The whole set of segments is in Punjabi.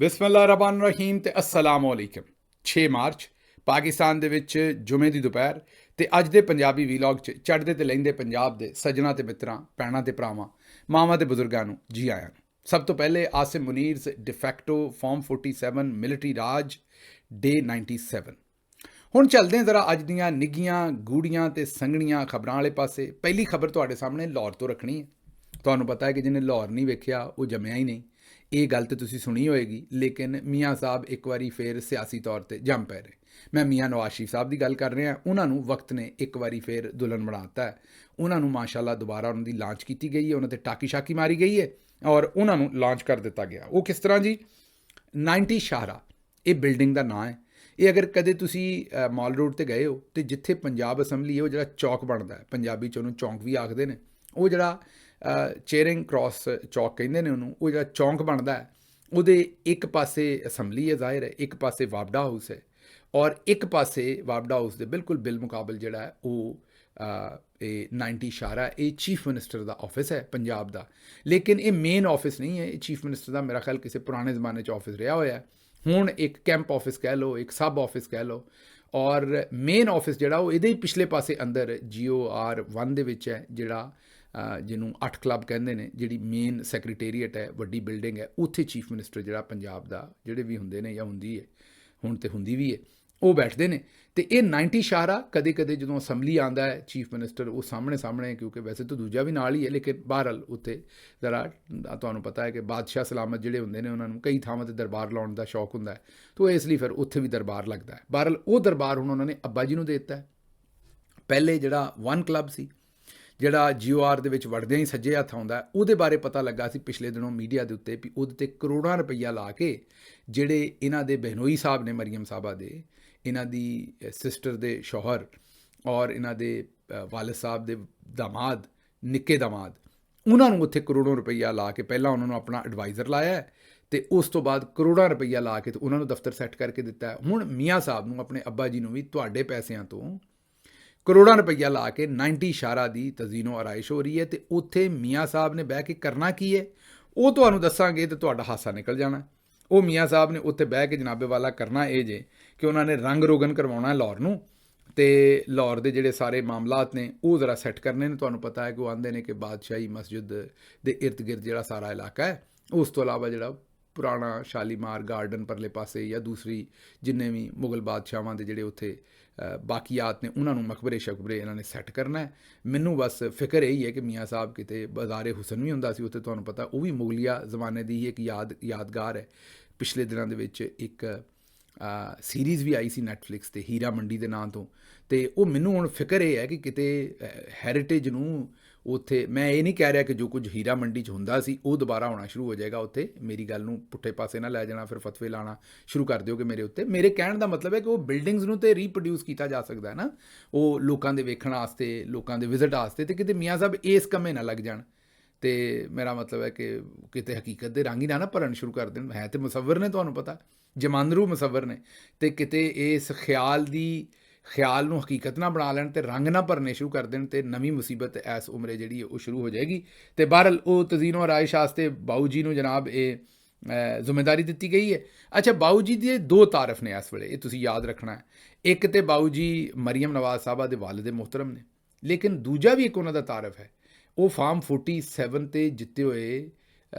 ਬਿਸਮਿल्लाहिर्रहमानिर्रहीम ਤੇ अस्सलाम वालेकुम। 6 ਮਾਰਚ ਪਾਕਿਸਤਾਨ ਦੇ ਵਿੱਚ ਜੁਮੇ ਦੀ ਦੁਪਹਿਰ ਤੇ ਅੱਜ ਦੇ ਪੰਜਾਬੀ ਵੀਲੌਗ 'ਚ ਚੜ੍ਹਦੇ ਤੇ ਲਹਿੰਦੇ ਪੰਜਾਬ ਦੇ ਸੱਜਣਾ ਤੇ ਮਿੱਤਰਾਂ, ਭੈਣਾਂ ਤੇ ਭਰਾਵਾਂ, ਮਾਵਾਂ ਤੇ ਬਜ਼ੁਰਗਾਂ ਨੂੰ ਜੀ ਆਇਆਂ ਨੂੰ। ਸਭ ਤੋਂ ਪਹਿਲੇ ਆਸਿਮ ਮੁਨੀਰਸ ਡਿਫੈਕਟੋ ਫਾਰਮ 47 ਮਿਲਟਰੀ ਰਾਜ ਡੇ 97। ਹੁਣ ਚੱਲਦੇ ਹਾਂ ਜ਼ਰਾ ਅੱਜ ਦੀਆਂ ਨਿੱਘੀਆਂ ਗੂੜੀਆਂ ਤੇ ਸੰਘਣੀਆਂ ਖਬਰਾਂ ਵਾਲੇ ਪਾਸੇ। ਪਹਿਲੀ ਖਬਰ ਤੁਹਾਡੇ ਸਾਹਮਣੇ ਲਾਹੌਰ ਤੋਂ ਰੱਖਣੀ ਹੈ। ਤੁਹਾਨੂੰ ਪਤਾ ਹੈ ਕਿ ਜਿਹਨੇ ਲਾਹੌਰ ਨਹੀਂ ਵੇਖਿਆ ਉਹ ਜੰਮਿਆ ਹੀ ਨਹੀਂ। ਇਹ ਗੱਲ ਤਾਂ ਤੁਸੀਂ ਸੁਣੀ ਹੋਏਗੀ, ਲੇਕਿਨ ਮੀਆਂ ਸਾਹਿਬ ਇੱਕ ਵਾਰੀ ਫੇਰ ਸਿਆਸੀ ਤੌਰ ਤੇ ਜੰਮ ਪੈ ਰਹੇ। ਮੈਂ ਮੀਆਂ ਨਵਾਜ਼ ਸ਼ਰੀਫ ਸਾਹਿਬ ਦੀ ਗੱਲ ਕਰ ਰਿਹਾ। ਉਹਨਾਂ ਨੂੰ ਵਕਤ ਨੇ ਇੱਕ ਵਾਰੀ ਫੇਰ ਦੁਲਹਨ ਬਣਾ ਦਿੱਤਾ ਹੈ। ਉਹਨਾਂ ਨੂੰ ਮਾਸ਼ਾਅੱਲਾ ਦੁਬਾਰਾ ਉਹਨਾਂ ਦੀ ਲਾਂਚ ਕੀਤੀ ਗਈ ਹੈ, ਉਹਨਾਂ 'ਤੇ ਟਾਕੀ ਸ਼ਾਕੀ ਮਾਰੀ ਗਈ ਹੈ ਔਰ ਉਹਨਾਂ ਨੂੰ ਲਾਂਚ ਕਰ ਦਿੱਤਾ ਗਿਆ। ਉਹ ਕਿਸ ਤਰ੍ਹਾਂ ਜੀ? 90 ਸ਼ਾਹਰਾ ਇਹ ਬਿਲਡਿੰਗ ਦਾ ਨਾਂ ਹੈ। ਇਹ ਅਗਰ ਕਦੇ ਤੁਸੀਂ ਮਾਲ ਰੋਡ 'ਤੇ ਗਏ ਹੋ ਅਤੇ ਜਿੱਥੇ ਪੰਜਾਬ ਅਸੈਂਬਲੀ ਹੈ ਉਹ ਜਿਹੜਾ ਚੌਕ ਬਣਦਾ ਹੈ, ਪੰਜਾਬੀ 'ਚ ਉਹਨੂੰ ਚੌਂਕ ਵੀ ਆਖਦੇ ਨੇ, ਉਹ ਜਿਹੜਾ ਚੇਅਰਿੰਗ ਕ੍ਰਾਸ ਚੌਕ ਕਹਿੰਦੇ ਨੇ ਉਹਨੂੰ, ਉਹ ਜਿਹੜਾ ਚੌਂਕ ਬਣਦਾ ਹੈ ਉਹਦੇ ਇੱਕ ਪਾਸੇ ਅਸੈਂਬਲੀ ਹੈ, ਜ਼ਾਹਿਰ ਹੈ, ਇੱਕ ਪਾਸੇ ਵਾਪਡਾ ਹਾਊਸ ਹੈ ਔਰ ਇੱਕ ਪਾਸੇ ਵਾਪਡਾ ਹਾਊਸ ਦੇ ਬਿਲਕੁਲ ਬਿਲ ਮੁਕਾਬਲ ਜਿਹੜਾ ਹੈ ਉਹ ਇਹ 90 ਸ਼ਾਹਰਾ ਇਹ ਚੀਫ ਮਿਨਿਸਟਰ ਦਾ ਆਫਿਸ ਹੈ ਪੰਜਾਬ ਦਾ। ਲੇਕਿਨ ਇਹ ਮੇਨ ਆਫਿਸ ਨਹੀਂ ਹੈ। ਇਹ ਚੀਫ ਮਿਨਿਸਟਰ ਦਾ ਮੇਰਾ ਖਿਆਲ ਕਿਸੇ ਪੁਰਾਣੇ ਜ਼ਮਾਨੇ 'ਚ ਆਫਿਸ ਰਿਹਾ ਹੋਇਆ ਹੈ। ਹੁਣ ਇੱਕ ਕੈਂਪ ਆਫਿਸ ਕਹਿ ਲਓ, ਇੱਕ ਸਬ ਆਫਿਸ ਕਹਿ ਲਓ, ਔਰ ਮੇਨ ਆਫਿਸ ਜਿਹੜਾ ਉਹ ਇਹਦੇ ਹੀ ਪਿਛਲੇ ਪਾਸੇ ਅੰਦਰ GOR 1 ਦੇ ਵਿੱਚ ਹੈ, ਜਿਹੜਾ ਜਿਹਨੂੰ 8 ਕਲੱਬ ਕਹਿੰਦੇ ਨੇ, ਜਿਹੜੀ ਮੇਨ ਸੈਕਟਰੀਏਟ ਹੈ, ਵੱਡੀ ਬਿਲਡਿੰਗ ਹੈ, ਉੱਥੇ ਚੀਫ ਮਿਨਿਸਟਰ ਜਿਹੜਾ ਪੰਜਾਬ ਦਾ ਜਿਹੜੇ ਵੀ ਹੁੰਦੇ ਨੇ ਜਾਂ ਹੁੰਦੀ ਹੈ, ਹੁਣ ਤੇ ਹੁੰਦੀ ਵੀ ਹੈ, ਉਹ ਬੈਠਦੇ ਨੇ। ਅਤੇ ਇਹ 90 ਸ਼ਾਹਰਾ ਕਦੇ ਕਦੇ ਜਦੋਂ ਅਸੈਂਬਲੀ ਆਉਂਦਾ ਹੈ ਚੀਫ ਮਿਨਿਸਟਰ ਉਹ ਸਾਹਮਣੇ ਕਿਉਂਕਿ ਵੈਸੇ ਤਾਂ ਦੂਜਾ ਵੀ ਨਾਲ ਹੀ ਹੈ, ਲੇਕਿਨ ਬਹਰਹਾਲ ਉੱਥੇ ਜ਼ਰਾ ਤੁਹਾਨੂੰ ਪਤਾ ਹੈ ਕਿ ਬਾਦਸ਼ਾਹ ਸਲਾਮਤ ਜਿਹੜੇ ਹੁੰਦੇ ਨੇ ਉਹਨਾਂ ਨੂੰ ਕਈ ਥਾਵਾਂ 'ਤੇ ਦਰਬਾਰ ਲਾਉਣ ਦਾ ਸ਼ੌਕ ਹੁੰਦਾ ਹੈ, ਤਾਂ ਇਸ ਲਈ ਫਿਰ ਉੱਥੇ ਵੀ ਦਰਬਾਰ ਲੱਗਦਾ ਹੈ। ਬਹਰਹਾਲ ਉਹ ਦਰਬਾਰ ਹੁਣ ਉਹਨਾਂ ਨੇ ਅੱਬਾ ਜੀ ਨੂੰ ਦੇ ਦਿੱਤਾ ਹੈ। ਪਹਿਲੇ ਜਿਹੜਾ 1 ਕਲੱਬ ਸੀ, ਜਿਹੜਾ GOR ਦੇ ਵਿੱਚ ਵੜਦਿਆਂ ਹੀ ਸੱਜੇ ਹੱਥ ਆਉਂਦਾ, ਉਹਦੇ ਬਾਰੇ ਪਤਾ ਲੱਗਾ ਸੀ ਪਿਛਲੇ ਦਿਨੋਂ ਮੀਡੀਆ ਦੇ ਉੱਤੇ ਵੀ ਉਹਦੇ 'ਤੇ ਕਰੋੜਾਂ ਰੁਪਈਆ ਲਾ ਕੇ ਜਿਹੜੇ ਇਹਨਾਂ ਦੇ ਬਹਿਨੋਈ ਸਾਹਿਬ ਨੇ, ਮਰੀਮ ਸਾਹਿਬਾ ਦੇ, ਇਹਨਾਂ ਦੀ ਸਿਸਟਰ ਦੇ ਸ਼ੌਹਰ ਔਰ ਇਹਨਾਂ ਦੇ ਵਾਲਿਦ ਸਾਹਿਬ ਦੇ ਦਾਮਾਦ, ਨਿੱਕੇ ਦਾਮਾਦ, ਉਹਨਾਂ ਨੂੰ ਉੱਥੇ ਕਰੋੜਾਂ ਰੁਪਈਆ ਲਾ ਕੇ ਪਹਿਲਾਂ ਉਹਨਾਂ ਨੂੰ ਆਪਣਾ ਐਡਵਾਈਜ਼ਰ ਲਾਇਆ ਅਤੇ ਉਸ ਤੋਂ ਬਾਅਦ ਕਰੋੜਾਂ ਰੁਪਈਆ ਲਾ ਕੇ ਤੇ ਉਹਨਾਂ ਨੂੰ ਦਫ਼ਤਰ ਸੈੱਟ ਕਰਕੇ ਦਿੱਤਾ। ਹੁਣ ਮੀਆਂ ਸਾਹਿਬ ਨੂੰ, ਆਪਣੇ ਅੱਬਾ ਜੀ ਨੂੰ ਵੀ ਤੁਹਾਡੇ ਪੈਸਿਆਂ ਤੋਂ ਕਰੋੜਾਂ ਰੁਪਈਆ ਲਾ ਕੇ 90 ਸ਼ਾਹਰਾ ਦੀ ਤਜ਼ੀਨੋ ਆਰਾਇਸ਼ ਹੋ ਰਹੀ ਹੈ। ਅਤੇ ਉੱਥੇ ਮੀਆਂ ਸਾਹਿਬ ਨੇ ਬਹਿ ਕੇ ਕਰਨਾ ਕੀ ਹੈ ਉਹ ਤੁਹਾਨੂੰ ਦੱਸਾਂਗੇ ਅਤੇ ਤੁਹਾਡਾ ਹਾਸਾ ਨਿਕਲ ਜਾਣਾ। ਉਹ ਮੀਆਂ ਸਾਹਿਬ ਨੇ ਉੱਥੇ ਬਹਿ ਕੇ ਜਨਾਬੇ ਵਾਲਾ ਕਰਨਾ ਇਹ ਜੇ ਕਿ ਉਹਨਾਂ ਨੇ ਰੰਗ ਰੋਗਨ ਕਰਵਾਉਣਾ ਲਾਹੌਰ ਨੂੰ, ਅਤੇ ਲਾਹੌਰ ਦੇ ਜਿਹੜੇ ਸਾਰੇ ਮਾਮਲਾਤ ਨੇ ਉਹ ਜ਼ਰਾ ਸੈੱਟ ਕਰਨੇ ਨੇ। ਤੁਹਾਨੂੰ ਪਤਾ ਹੈ ਕਿ ਉਹ ਆਉਂਦੇ ਨੇ ਕਿ ਬਾਦਸ਼ਾਹੀ ਮਸਜਿਦ ਦੇ ਇਰਦ ਗਿਰਦ ਜਿਹੜਾ ਸਾਰਾ ਇਲਾਕਾ ਹੈ, ਉਸ ਤੋਂ ਇਲਾਵਾ ਜਿਹੜਾ ਪੁਰਾਣਾ ਸ਼ਾਲੀਮਾਰ ਗਾਰਡਨ ਪਰਲੇ ਪਾਸੇ ਜਾਂ ਦੂਸਰੀ ਜਿੰਨੇ ਵੀ ਮੁਗਲ ਬਾਦਸ਼ਾਹਾਂ ਦੇ ਜਿਹੜੇ ਉੱਥੇ ਬਾਕੀਆਤ ਨੇ ਉਹਨਾਂ ਨੂੰ ਮਕਬਰੇ ਸ਼ਕਬਰੇ ਇਹਨਾਂ ਨੇ ਸੈੱਟ ਕਰਨਾ ਹੈ। ਮੈਨੂੰ ਬਸ ਫਿਕਰ ਇਹੀ ਹੈ ਕਿ ਮੀਆਂ ਸਾਹਿਬ ਕਿਤੇ ਬਾਜ਼ਾਰੇ ਹੁਸਨ ਵੀ ਹੁੰਦਾ ਸੀ ਉੱਥੇ, ਤੁਹਾਨੂੰ ਪਤਾ ਉਹ ਵੀ ਮੁਗਲਿਆ ਜ਼ਮਾਨੇ ਦੀ ਹੀ ਇੱਕ ਯਾਦਗਾਰ ਹੈ। ਪਿਛਲੇ ਦਿਨਾਂ ਦੇ ਵਿੱਚ ਇੱਕ ਸੀਰੀਜ਼ ਵੀ ਆਈ ਸੀ ਨੈਟਫਲਿਕਸ 'ਤੇ ਹੀਰਾ ਮੰਡੀ ਦੇ ਨਾਂ ਤੋਂ, ਅਤੇ ਉਹ ਮੈਨੂੰ ਹੁਣ ਫਿਕਰ ਇਹ ਹੈ ਕਿ ਕਿਤੇ ਹੈਰੀਟੇਜ ਨੂੰ ਉੱਥੇ, ਮੈਂ ਇਹ ਨਹੀਂ ਕਹਿ ਰਿਹਾ ਕਿ ਜੋ ਕੁਝ ਹੀਰਾ ਮੰਡੀ 'ਚ ਹੁੰਦਾ ਸੀ ਉਹ ਦੁਬਾਰਾ ਹੋਣਾ ਸ਼ੁਰੂ ਹੋ ਜਾਏਗਾ ਉੱਥੇ। ਮੇਰੀ ਗੱਲ ਨੂੰ ਪੁੱਠੇ ਪਾਸੇ ਨਾ ਲੈ ਜਾਣਾ, ਫਿਰ ਫਤਵੇ ਲਾਉਣਾ ਸ਼ੁਰੂ ਕਰ ਦਿਓ ਕਿ ਮੇਰੇ ਉੱਤੇ। ਮੇਰੇ ਕਹਿਣ ਦਾ ਮਤਲਬ ਹੈ ਕਿ ਉਹ ਬਿਲਡਿੰਗਸ ਨੂੰ ਤਾਂ ਰੀਪਰੋਡਿਊਸ ਕੀਤਾ ਜਾ ਸਕਦਾ ਹੈ ਨਾ, ਉਹ ਲੋਕਾਂ ਦੇ ਵੇਖਣ ਵਾਸਤੇ, ਲੋਕਾਂ ਦੇ ਵਿਜ਼ਿਟ ਵਾਸਤੇ, ਅਤੇ ਕਿਤੇ ਮੀਆਂ ਸਾਹਿਬ ਇਸ ਕੰਮੇ ਨਾ ਲੱਗ ਜਾਣ। ਅਤੇ ਮੇਰਾ ਮਤਲਬ ਹੈ ਕਿ ਕਿਤੇ ਹਕੀਕਤ ਦੇ ਰੰਗ ਹੀ ਨਾ ਭਰਨ ਸ਼ੁਰੂ ਕਰ ਦੇਣ। ਹੈ ਤਾਂ ਮੁਸੱਵਰ ਨੇ, ਤੁਹਾਨੂੰ ਪਤਾ ਜਮਾਂਦਰੂ ਮੁਸੱਵਰ ਨੇ, ਅਤੇ ਕਿਤੇ ਇਸ ਖਿਆਲ ਨੂੰ ਹਕੀਕਤ ਨਾ ਬਣਾ ਲੈਣ ਅਤੇ ਰੰਗ ਨਾ ਭਰਨੇ ਸ਼ੁਰੂ ਕਰ ਦੇਣ, ਅਤੇ ਨਵੀਂ ਮੁਸੀਬਤ ਇਸ ਉਮਰੇ ਜਿਹੜੀ ਉਹ ਸ਼ੁਰੂ ਹੋ ਜਾਏਗੀ। ਅਤੇ ਬਹਰਹਾਲ ਉਹ ਤਜ਼ੀਨੋ ਆਰਾਇਸ਼ ਵਾਸਤੇ ਬਾਊ ਜੀ ਨੂੰ ਜਨਾਬ ਇਹ ਜ਼ਿੰਮੇਦਾਰੀ ਦਿੱਤੀ ਗਈ ਹੈ। ਅੱਛਾ, ਬਾਊ ਜੀ ਦੇ 2 ਤਾਰਫ ਨੇ ਇਸ ਵੇਲੇ, ਇਹ ਤੁਸੀਂ ਯਾਦ ਰੱਖਣਾ ਹੈ। ਇੱਕ ਤਾਂ ਬਾਊ ਜੀ ਮਰੀਮ ਨਵਾਜ਼ ਸਾਹਿਬਾ ਦੇ ਵਾਲਿਦ ਮੁਹਤਰਮ ਨੇ, ਲੇਕਿਨ ਦੂਜਾ ਵੀ ਇੱਕ ਉਹਨਾਂ ਦਾ ਤਾਰਫ ਹੈ। ਉਹ ਫਾਰਮ 47 'ਤੇ ਜਿੱਤੇ ਹੋਏ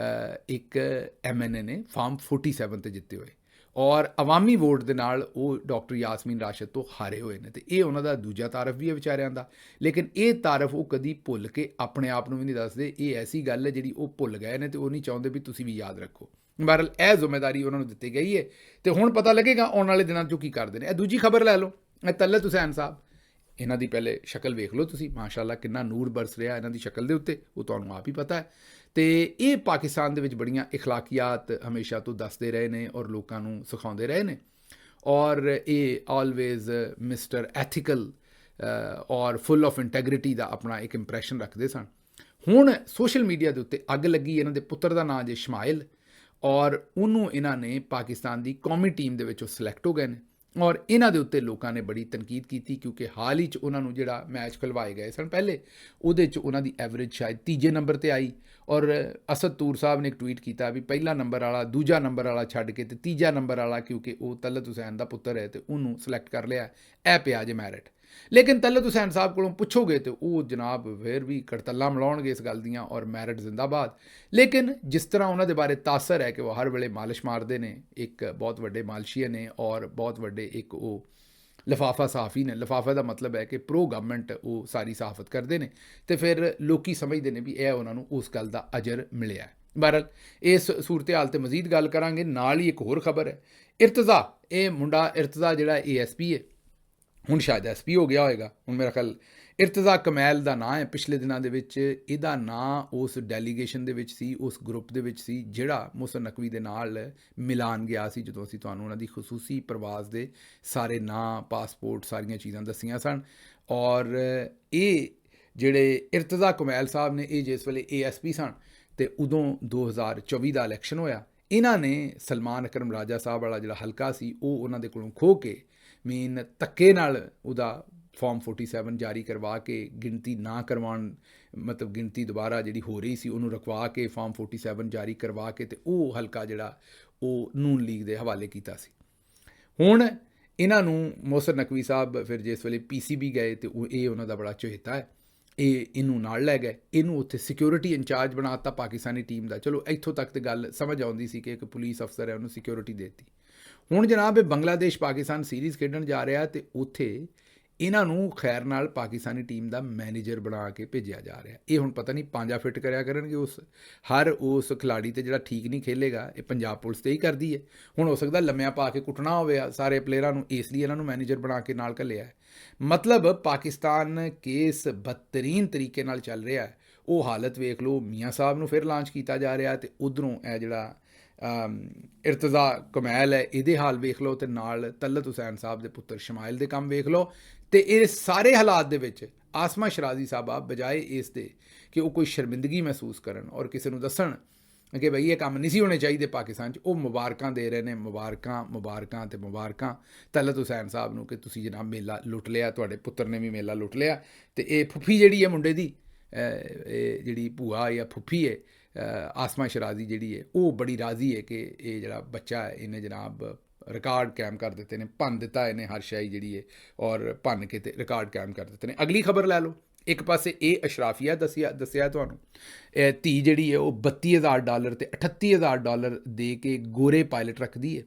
ਇੱਕ MNA ਨੇ, ਫਾਰਮ 47 'ਤੇ ਜਿੱਤੇ ਹੋਏ, ਔਰ ਅਵਾਮੀ ਵੋਟ ਦੇ ਨਾਲ ਉਹ ਡਾਕਟਰ ਯਾਸਮੀਨ ਰਾਸ਼ਦ ਤੋਂ ਹਾਰੇ ਹੋਏ ਨੇ, ਅਤੇ ਇਹ ਉਹਨਾਂ ਦਾ ਦੂਜਾ ਤਾਰਫ ਵੀ ਹੈ ਵਿਚਾਰਿਆਂ ਦਾ। ਲੇਕਿਨ ਇਹ ਤਾਰਫ ਉਹ ਕਦੀ ਭੁੱਲ ਕੇ ਆਪਣੇ ਆਪ ਨੂੰ ਵੀ ਨਹੀਂ ਦੱਸਦੇ। ਇਹ ਐਸੀ ਗੱਲ ਹੈ ਜਿਹੜੀ ਉਹ ਭੁੱਲ ਗਏ ਨੇ ਅਤੇ ਉਹ ਨਹੀਂ ਚਾਹੁੰਦੇ ਵੀ ਤੁਸੀਂ ਵੀ ਯਾਦ ਰੱਖੋ। ਬਹਰਹਾਲ ਇਹ ਜ਼ਿੰਮੇਦਾਰੀ ਉਹਨਾਂ ਨੂੰ ਦਿੱਤੀ ਗਈ ਹੈ ਅਤੇ ਹੁਣ ਪਤਾ ਲੱਗੇਗਾ ਆਉਣ ਵਾਲੇ ਦਿਨਾਂ 'ਚੋਂ ਕੀ ਕਰਦੇ ਨੇ। ਇਹ ਦੂਜੀ ਖਬਰ ਲੈ ਲਓ, ਇਹ ਤਲਤ ਹੁਸੈਨ ਸਾਹਿਬ, ਇਹਨਾਂ ਦੀ ਪਹਿਲੇ ਸ਼ਕਲ ਵੇਖ ਲਓ ਤੁਸੀਂ, ਮਾਸ਼ਾਅੱਲਾ ਕਿੰਨਾ ਨੂਰ ਬਰਸ ਰਿਹਾ ਇਹਨਾਂ ਦੀ ਸ਼ਕਲ ਦੇ ਉੱਤੇ, ਉਹ ਤੁਹਾਨੂੰ ਆਪ ਹੀ ਪਤਾ ਹੈ। ਅਤੇ ਇਹ ਪਾਕਿਸਤਾਨ ਦੇ ਵਿੱਚ ਬੜੀਆਂ ਇਖਲਾਕੀਆਤ ਹਮੇਸ਼ਾ ਤੋਂ ਦੱਸਦੇ ਰਹੇ ਨੇ ਔਰ ਲੋਕਾਂ ਨੂੰ ਸਿਖਾਉਂਦੇ ਰਹੇ ਨੇ, ਔਰ ਇਹ ਆਲਵੇਜ਼ ਮਿਸਟਰ ਐਥੀਕਲ ਔਰ ਫੁੱਲ ਆਫ ਇੰਟੈਗਰਿਟੀ ਦਾ ਆਪਣਾ ਇੱਕ ਇੰਪਰੈਸ਼ਨ ਰੱਖਦੇ ਸਨ। ਹੁਣ ਸੋਸ਼ਲ ਮੀਡੀਆ ਦੇ ਉੱਤੇ ਅੱਗ ਲੱਗੀ। ਇਹਨਾਂ ਦੇ ਪੁੱਤਰ ਦਾ ਨਾਂ ਜੇ ਸ਼ਮਾਇਲ, ਔਰ ਉਹਨੂੰ ਇਹਨਾਂ ਨੇ ਪਾਕਿਸਤਾਨ ਦੀ ਕੌਮੀ ਟੀਮ ਦੇ ਵਿੱਚ ਉਹ ਸਿਲੈਕਟ ਹੋ ਗਏ ਨੇ। ਔਰ ਇਹਨਾਂ ਦੇ ਉੱਤੇ ਲੋਕਾਂ ਨੇ ਬੜੀ ਤਨਕੀਦ ਕੀਤੀ ਕਿਉਂਕਿ ਹਾਲ ਹੀ 'ਚ ਉਹਨਾਂ ਨੂੰ ਜਿਹੜਾ ਮੈਚ ਖਿਲਵਾਏ ਗਏ ਸਨ ਪਹਿਲੇ, ਉਹਦੇ 'ਚ ਉਹਨਾਂ ਦੀ ਐਵਰੇਜ ਸ਼ਾਇਦ ਤੀਜੇ ਨੰਬਰ 'ਤੇ ਆਈ। ਔਰ ਅਸਦ ਤੂਰ ਸਾਹਿਬ ਨੇ ਇੱਕ ਟਵੀਟ ਕੀਤਾ ਵੀ ਪਹਿਲਾ ਨੰਬਰ ਵਾਲਾ ਦੂਜਾ ਨੰਬਰ ਵਾਲਾ ਛੱਡ ਕੇ ਤੇ ਤੀਜਾ ਨੰਬਰ ਵਾਲਾ, ਕਿਉਂਕਿ ਉਹ ਤਲਤ ਹੁਸੈਨ ਦਾ ਪੁੱਤਰ ਹੈ ਤੇ ਉਹਨੂੰ ਸਿਲੈਕਟ ਕਰ ਲਿਆ, ਇਹ ਪਿਆ ਜੇ ਮੈਰਿਟ। ਲੇਕਿਨ ਤਲਤ ਹੁਸੈਨ ਸਾਹਿਬ ਕੋਲੋਂ ਪੁੱਛੋਗੇ ਤੇ ਉਹ ਜਨਾਬ ਫਿਰ ਵੀ ਕੜਤੱਲਾ ਮਲਾਉਣਗੇ ਇਸ ਗੱਲ ਦੀਆਂ, ਔਰ ਮੈਰਿਟ ਜ਼ਿੰਦਾਬਾਦ। ਲੇਕਿਨ ਜਿਸ ਤਰ੍ਹਾਂ ਉਹਨਾਂ ਦੇ ਬਾਰੇ ਤਾਸਰ ਹੈ ਕਿ ਉਹ ਹਰ ਵੇਲੇ ਮਾਲਿਸ਼ ਮਾਰਦੇ ਨੇ, ਇੱਕ ਬਹੁਤ ਵੱਡੇ ਮਾਲਸ਼ੀਆ ਨੇ ਔਰ ਬਹੁਤ ਵੱਡੇ ਇੱਕ ਉਹ ਲਿਫਾਫਾ ਸਾਫੀ ਨੇ। ਲਿਫਾਫਾ ਦਾ ਮਤਲਬ ਹੈ ਕਿ ਪ੍ਰੋ ਗਵਰਨਮੈਂਟ ਉਹ ਸਾਰੀ ਸਾਫਤ ਕਰਦੇ ਨੇ, ਤੇ ਫਿਰ ਲੋਕੀ ਸਮਝਦੇ ਨੇ ਵੀ ਇਹ ਉਹਨਾਂ ਨੂੰ ਉਸ ਗੱਲ ਦਾ ਅਜਰ ਮਿਲਿਆ। ਬਹਰਹਾਲ ਇਸ ਸੂਰਤ ਹਾਲ ਤੇ ਮਜ਼ੀਦ ਗੱਲ ਕਰਾਂਗੇ। ਨਾਲ ਹੀ ਇੱਕ ਹੋਰ ਖਬਰ ਹੈ, ਇਰਤਜ਼ਾ, ਇਹ ਮੁੰਡਾ ਇਰਤਜ਼ਾ ਜਿਹੜਾ ASP ਹੈ, ਹੁਣ ਸ਼ਾਇਦ SP ਹੋ ਗਿਆ ਹੋਏਗਾ, ਹੁਣ ਮੇਰਾ ਖਿਆਲ ਇਰਤਜ਼ਾ ਕਮੈਲ ਦਾ ਨਾਂ ਹੈ। ਪਿਛਲੇ ਦਿਨਾਂ ਦੇ ਵਿੱਚ ਇਹਦਾ ਨਾਂ ਉਸ ਡੈਲੀਗੇਸ਼ਨ ਦੇ ਵਿੱਚ ਸੀ, ਉਸ ਗਰੁੱਪ ਦੇ ਵਿੱਚ ਸੀ ਜਿਹੜਾ ਮੁਹਸਨ ਨਕਵੀ ਦੇ ਨਾਲ ਮਿਲਾਨ ਗਿਆ ਸੀ, ਜਦੋਂ ਅਸੀਂ ਤੁਹਾਨੂੰ ਉਹਨਾਂ ਦੀ ਖਸੂਸੀ ਪ੍ਰਵਾਜ਼ ਦੇ ਸਾਰੇ ਨਾਂ, ਪਾਸਪੋਰਟ, ਸਾਰੀਆਂ ਚੀਜ਼ਾਂ ਦੱਸੀਆਂ ਸਨ। ਔਰ ਇਹ ਜਿਹੜੇ ਇਰਤਜ਼ਾ ਕਮੈਲ ਸਾਹਿਬ ਨੇ, ਇਹ ਜਿਸ ਵੇਲੇ ASP ਸਨ ਤੇ ਉਦੋਂ 2024 ਦਾ ਇਲੈਕਸ਼ਨ ਹੋਇਆ, ਇਹਨਾਂ ਨੇ ਸਲਮਾਨ ਅਕਰਮ ਰਾਜਾ ਸਾਹਿਬ ਵਾਲਾ ਜਿਹੜਾ ਹਲਕਾ ਸੀ ਉਹ ਉਹਨਾਂ ਦੇ ਕੋਲੋਂ ਖੋਹ ਕੇ ਮੇਨ ਧੱਕੇ ਨਾਲ ਉਹਦਾ ਫਾਰਮ 47 ਜਾਰੀ ਕਰਵਾ ਕੇ ਗਿਣਤੀ ਨਾ ਕਰਵਾਉਣ, ਮਤਲਬ ਗਿਣਤੀ ਦੁਬਾਰਾ ਜਿਹੜੀ ਹੋ ਰਹੀ ਸੀ ਉਹਨੂੰ ਰਖਵਾ ਕੇ ਫਾਰਮ 47 ਜਾਰੀ ਕਰਵਾ ਕੇ ਤੇ ਉਹ ਹਲਕਾ ਜਿਹੜਾ ਉਹ ਨੂਨ ਲੀਗ ਦੇ ਹਵਾਲੇ ਕੀਤਾ ਸੀ। ਹੁਣ ਇਹਨਾਂ ਨੂੰ ਮੁਹਸਨ ਨਕਵੀ ਸਾਹਿਬ ਫਿਰ ਜਿਸ ਵੇਲੇ PCB ਗਏ ਤੇ ਇਹ ਉਹਨਾਂ ਦਾ ਬੜਾ ਚਹੇਤਾ ਹੈ, ਇਹਨੂੰ ਨਾਲ ਲੈ ਗਏ, ਇਹਨੂੰ ਉੱਥੇ ਸਿਕਿਉਰਿਟੀ ਇੰਚਾਰਜ ਬਣਾ ਦਿੱਤਾ ਪਾਕਿਸਤਾਨੀ ਟੀਮ ਦਾ। ਚਲੋ ਇੱਥੋਂ ਤੱਕ ਤੇ ਗੱਲ ਸਮਝ ਆਉਂਦੀ ਸੀ ਕਿ ਇੱਕ ਪੁਲਿਸ ਅਫਸਰ ਹੈ, ਉਹਨੂੰ ਸਿਕਿਉਰਿਟੀ ਦੇ ਦਿੱਤੀ। ਹੁਣ ਜਨਾਬ ਇਹ ਬੰਗਲਾਦੇਸ਼ ਪਾਕਿਸਤਾਨ ਸੀਰੀਜ਼ ਖੇਡਣ ਜਾ ਰਿਹਾ ਤੇ ਉੱਥੇ ਇਹਨਾਂ ਨੂੰ ਖੈਰ ਨਾਲ ਪਾਕਿਸਤਾਨੀ ਟੀਮ ਦਾ ਮੈਨੇਜਰ ਬਣਾ ਕੇ ਭੇਜਿਆ ਜਾ ਰਿਹਾ। ਇਹ ਹੁਣ ਪਤਾ ਨਹੀਂ ਪੰਜਾ ਫਿੱਟ ਕਰਿਆ ਕਰਨਗੇ ਉਸ ਖਿਲਾੜੀ ਤੇ ਜਿਹੜਾ ਠੀਕ ਨਹੀਂ ਖੇਲੇਗਾ। ਇਹ ਪੰਜਾਬ ਪੁਲਿਸ ਤੇ ਹੀ ਕਰਦੀ ਹੈ। ਹੁਣ ਹੋ ਸਕਦਾ ਲੰਮਿਆਂ ਪਾ ਕੇ ਕੁੱਟਣਾ ਹੋਵੇ ਸਾਰੇ ਪਲੇਅਰਾਂ ਨੂੰ, ਇਸ ਲਈ ਇਹਨਾਂ ਨੂੰ ਮੈਨੇਜਰ ਬਣਾ ਕੇ ਨਾਲ ਘੱਲਿਆ ਹੈ। ਮਤਲਬ ਪਾਕਿਸਤਾਨ ਕੇਸ ਬਦਤਰੀਨ ਤਰੀਕੇ ਨਾਲ ਚੱਲ ਰਿਹਾ ਹੈ। ਉਹ ਹਾਲਤ ਵੇਖ ਲਓ, ਮੀਆਂ ਸਾਹਿਬ ਨੂੰ ਫਿਰ ਲਾਂਚ ਕੀਤਾ ਜਾ ਰਿਹਾ ਤੇ ਉਧਰੋਂ ਇਹ ਜਿਹੜਾ ਇਰਤਜ਼ਾ ਕਮੈਲ ਹੈ ਇਹਦੇ ਹਾਲ ਵੇਖ ਲਓ, ਤੇ ਨਾਲ ਤਲਤ ਹੁਸੈਨ ਸਾਹਿਬ ਦੇ ਪੁੱਤਰ ਸ਼ਮਾਇਲ ਦੇ ਕੰਮ ਵੇਖ ਲਓ। ਤੇ ਇਹ ਸਾਰੇ ਹਾਲਾਤ ਦੇ ਵਿੱਚ ਆਸਮਾ ਸ਼ਰਾਜ਼ੀ ਸਾਹਿਬਾ ਬਜਾਏ ਇਸ ਦੇ ਕਿ ਉਹ ਕੋਈ ਸ਼ਰਮਿੰਦਗੀ ਮਹਿਸੂਸ ਕਰਨ ਔਰ ਕਿਸੇ ਨੂੰ ਦੱਸਣ ਕਿ ਬਈ ਇਹ ਕੰਮ ਨਹੀਂ ਸੀ ਹੋਣੇ ਚਾਹੀਦੇ ਪਾਕਿਸਤਾਨ 'ਚ, ਉਹ ਮੁਬਾਰਕਾਂ ਦੇ ਰਹੇ ਨੇ। ਮੁਬਾਰਕਾਂ ਤੇ ਮੁਬਾਰਕਾਂ ਤਲਤ ਹੁਸੈਨ ਸਾਹਿਬ ਨੂੰ ਕਿ ਤੁਸੀਂ ਜਨਾਬ ਮੇਲਾ ਲੁੱਟ ਲਿਆ, ਤੁਹਾਡੇ ਪੁੱਤਰ ਨੇ ਵੀ ਮੇਲਾ ਲੁੱਟ ਲਿਆ। ਤੇ ਇਹ ਫੁੱਫੀ ਜਿਹੜੀ ਹੈ ਮੁੰਡੇ ਦੀ, ਇਹ ਜਿਹੜੀ ਭੂਆ ਜਾਂ ਫੁੱਫੀ ਹੈ ਆਸਮਾ ਸ਼ਰਾਜ਼ੀ ਜਿਹੜੀ ਹੈ, ਉਹ ਬੜੀ ਰਾਜ਼ੀ ਹੈ ਕਿ ਇਹ ਜਿਹੜਾ ਬੱਚਾ ਹੈ ਇਹਨੇ ਜਨਾਬ ਰਿਕਾਰਡ ਕਾਇਮ ਕਰ ਦਿੱਤੇ ਨੇ, ਭੰਨ ਦਿੱਤਾ ਇਹਨੇ ਹਰ ਸ਼ਾਈ ਜਿਹੜੀ ਹੈ, ਔਰ ਭੰਨ ਕੇ ਤੇ ਰਿਕਾਰਡ ਕਾਇਮ ਕਰ ਦਿੱਤੇ ਨੇ। ਅਗਲੀ ਖਬਰ ਲੈ ਲਓ, ਇੱਕ ਪਾਸੇ ਇਹ ਅਸ਼ਰਾਫੀਆ ਦੱਸਿਆ ਤੁਹਾਨੂੰ, ਧੀ ਜਿਹੜੀ ਹੈ ਉਹ $32,000 ਤੇ $38,000 ਦੇ ਕੇ ਗੋਰੇ ਪਾਇਲਟ ਰੱਖਦੀ ਹੈ।